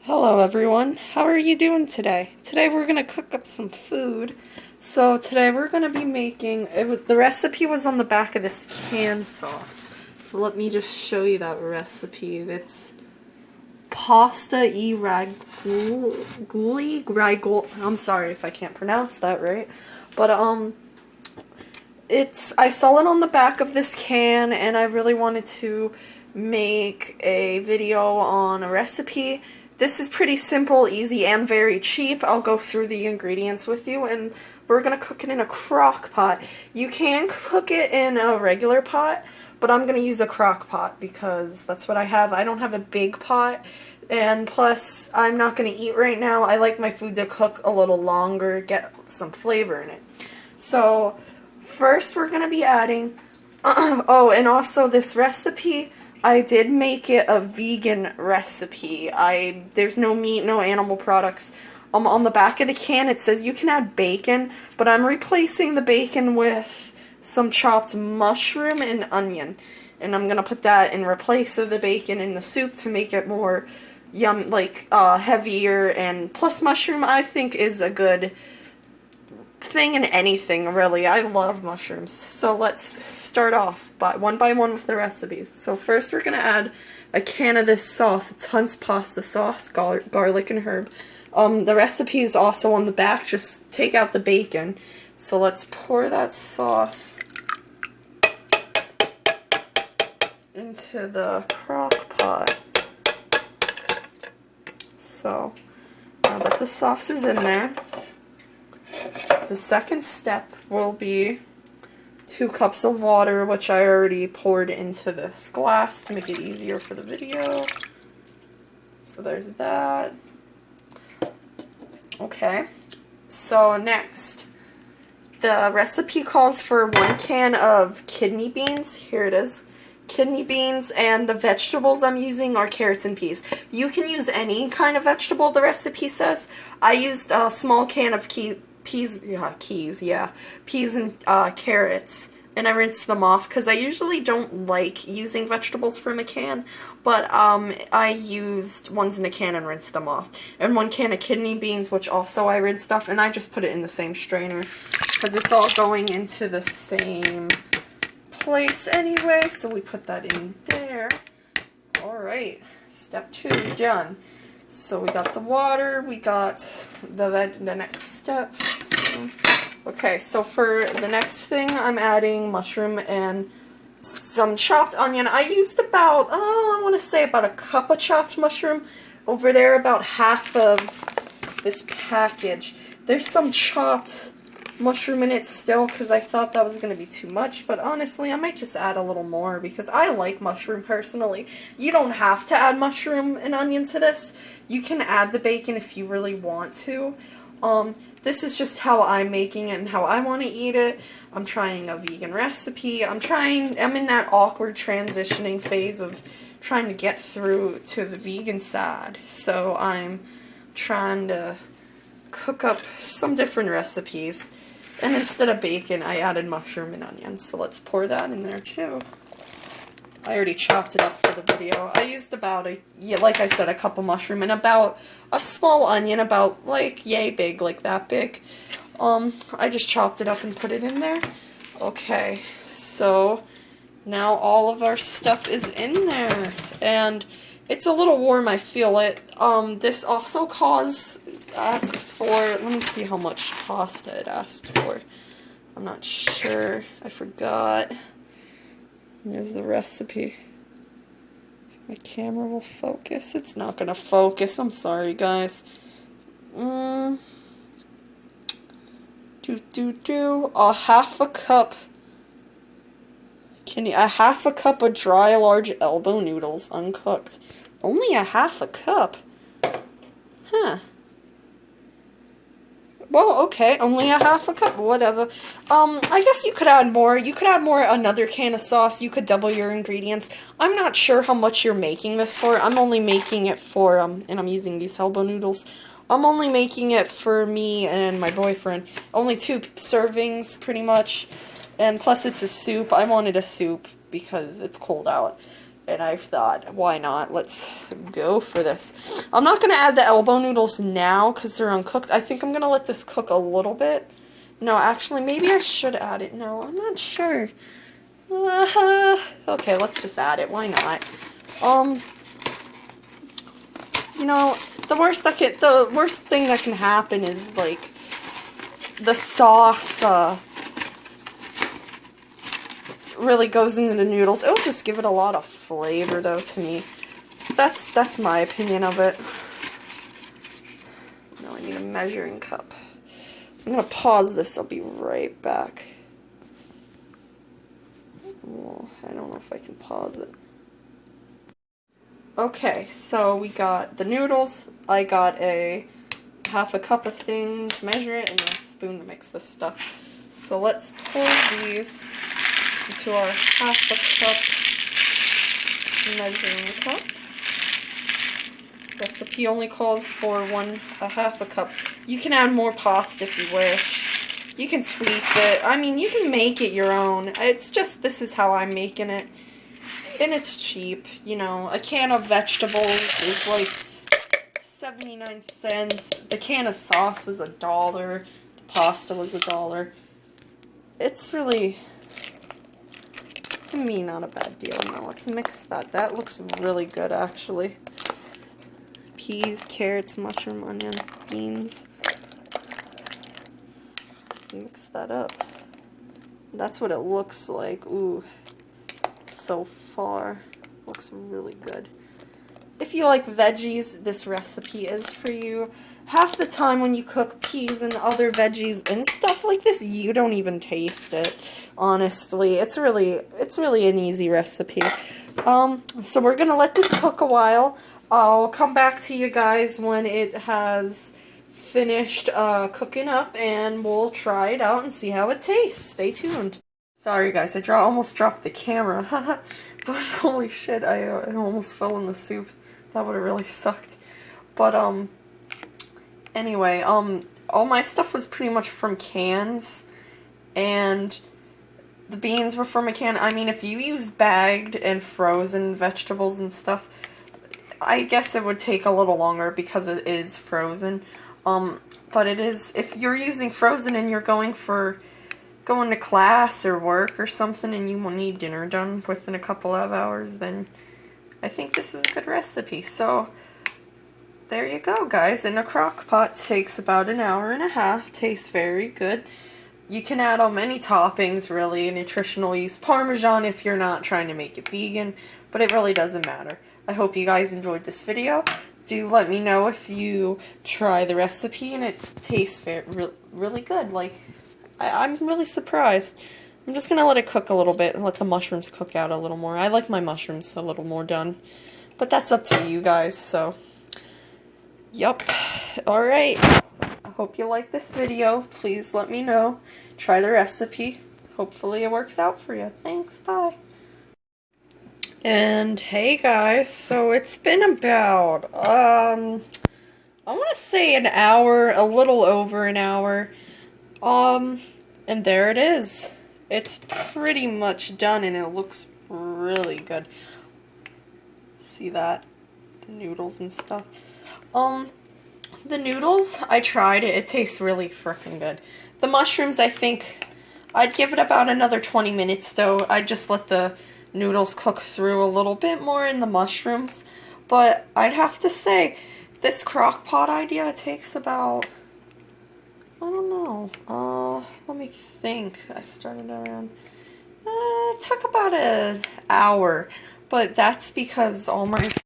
Hello everyone, how are you doing today? Today we're going to cook up some food. So today we're going to be making, the recipe was on the back of this canned sauce. So let me just show you that recipe. It's pasta e ravioli, I'm sorry if I can't pronounce that right. But I saw it on the back of this can and I really wanted to make a video on a recipe. This is pretty simple, easy, and very cheap. I'll go through the ingredients with you, and we're going to cook it in a crock pot. You can cook it in a regular pot, but I'm going to use a crock pot because that's what I have. I don't have a big pot, and plus, I'm not going to eat right now. I like my food to cook a little longer, get some flavor in it. So, first we're going to be adding, oh, and also this recipe, I did make it a vegan recipe. There's no meat, no animal products. On the back of the can it says you can add bacon, but I'm replacing the bacon with some chopped mushroom and onion. And I'm gonna put that in place of the bacon in the soup to make it more heavier, and plus mushroom I think is a good thing in anything, really. I love mushrooms. So let's start off one by one with the recipes. So first we're going to add a can of this sauce. It's Hunt's pasta sauce, garlic and herb. The recipe is also on the back. Just take out the bacon. So let's pour that sauce into the crock pot. So now that the sauce is in there, the second step will be 2 cups of water, which I already poured into this glass to make it easier for the video. So there's that. Okay, so next, the recipe calls for 1 can of kidney beans. Here it is. Kidney beans, and the vegetables I'm using are carrots and peas. You can use any kind of vegetable, the recipe says. I used a small can of peas and carrots, and I rinsed them off because I usually don't like using vegetables from a can, but I used ones in a can and rinsed them off. And 1 can of kidney beans, which also I rinsed off, and I just put it in the same strainer because it's all going into the same place anyway, so we put that in there. Alright, step 2 done. So we got the water, we got the next step. Okay, so for the next thing, I'm adding mushroom and some chopped onion. I used about, I want to say about a cup of chopped mushroom. Over there, about half of this package. There's some chopped mushroom in it still because I thought that was going to be too much, but honestly I might just add a little more because I like mushroom personally. You don't have to add mushroom and onion to this. You can add the bacon if you really want to. This is just how I'm making it and how I want to eat it. I'm trying a vegan recipe. I'm in that awkward transitioning phase of trying to get through to the vegan side. So I'm trying to cook up some different recipes, and instead of bacon I added mushroom and onions, so let's pour that in there too. I already chopped it up for the video. I used about like I said, a cup of mushroom and about a small onion, about like yay big, like that big. I just chopped it up and put it in there. Okay, so now all of our stuff is in there, and it's a little warm, I feel it. This also asks for, let me see how much pasta it asked for. I'm not sure. I forgot. There's the recipe. My camera will focus. It's not going to focus. I'm sorry, guys. A half a cup. A half a cup of dry large elbow noodles, uncooked. Only a half a cup? Huh. Well, okay, only a half a cup, whatever. I guess you could add more. You could add another can of sauce. You could double your ingredients. I'm not sure how much you're making this for. I'm only making it for, and I'm using these elbow noodles. I'm only making it for me and my boyfriend. Only 2 servings, pretty much. And plus it's a soup. I wanted a soup because it's cold out. And I thought, why not? Let's go for this. I'm not going to add the elbow noodles now because they're uncooked. I think I'm going to let this cook a little bit. No, actually, maybe I should add it. No, I'm not sure. Okay, let's just add it. Why not? You know, the worst thing that can happen is, like, the sauce, really goes into the noodles. It'll just give it a lot of flavor, though, to me. That's my opinion of it. Now I need a measuring cup. I'm gonna pause this. I'll be right back. Well, I don't know if I can pause it. Okay, so we got the noodles. I got a half a cup of thing to measure it and a spoon to mix this stuff. So let's pour these into our half a cup measuring cup. Recipe only calls for a half a cup. You can add more pasta if you wish. You can tweak it. I mean, you can make it your own. It's just, this is how I'm making it. And it's cheap, you know. A can of vegetables is like 79 cents. The can of sauce was $1. The pasta was $1. It's really, to me, not a bad deal. Now let's mix that. That looks really good, actually. Peas, carrots, mushroom, onion, beans. Let's mix that up. That's what it looks like. Ooh, so far. Looks really good. If you like veggies, this recipe is for you. Half the time when you cook peas and other veggies and stuff like this, you don't even taste it. Honestly, it's really an easy recipe. So we're gonna let this cook a while. I'll come back to you guys when it has finished cooking up, and we'll try it out and see how it tastes. Stay tuned. Sorry guys, I almost dropped the camera. But holy shit, I almost fell in the soup. That would have really sucked. But anyway, all my stuff was pretty much from cans, and the beans were from a can. I mean, if you use bagged and frozen vegetables and stuff, I guess it would take a little longer because it is frozen. But it is, if you're using frozen and you're going to class or work or something and you will need dinner done within a couple of hours, then I think this is a good recipe. So there you go, guys. In a crock pot, takes about an hour and a half. Tastes very good. You can add on many toppings, really, nutritional yeast, Parmesan if you're not trying to make it vegan, but it really doesn't matter. I hope you guys enjoyed this video. Do let me know if you try the recipe and it tastes really good. Like, I'm really surprised. I'm just going to let it cook a little bit and let the mushrooms cook out a little more. I like my mushrooms a little more done. But that's up to you guys, so. Yup. Alright. I hope you like this video. Please let me know. Try the recipe. Hopefully it works out for you. Thanks. Bye. And hey guys, so it's been about, I want to say an hour, a little over an hour. And there it is. It's pretty much done and it looks really good. See that? The noodles and stuff. The noodles, I tried it. It tastes really freaking good. The mushrooms, I think I'd give it about another 20 minutes though. I'd just let the noodles cook through a little bit more in the mushrooms. But I'd have to say, this crock pot idea takes about, I don't know, let me think. I started around, it took about an hour. But that's because all my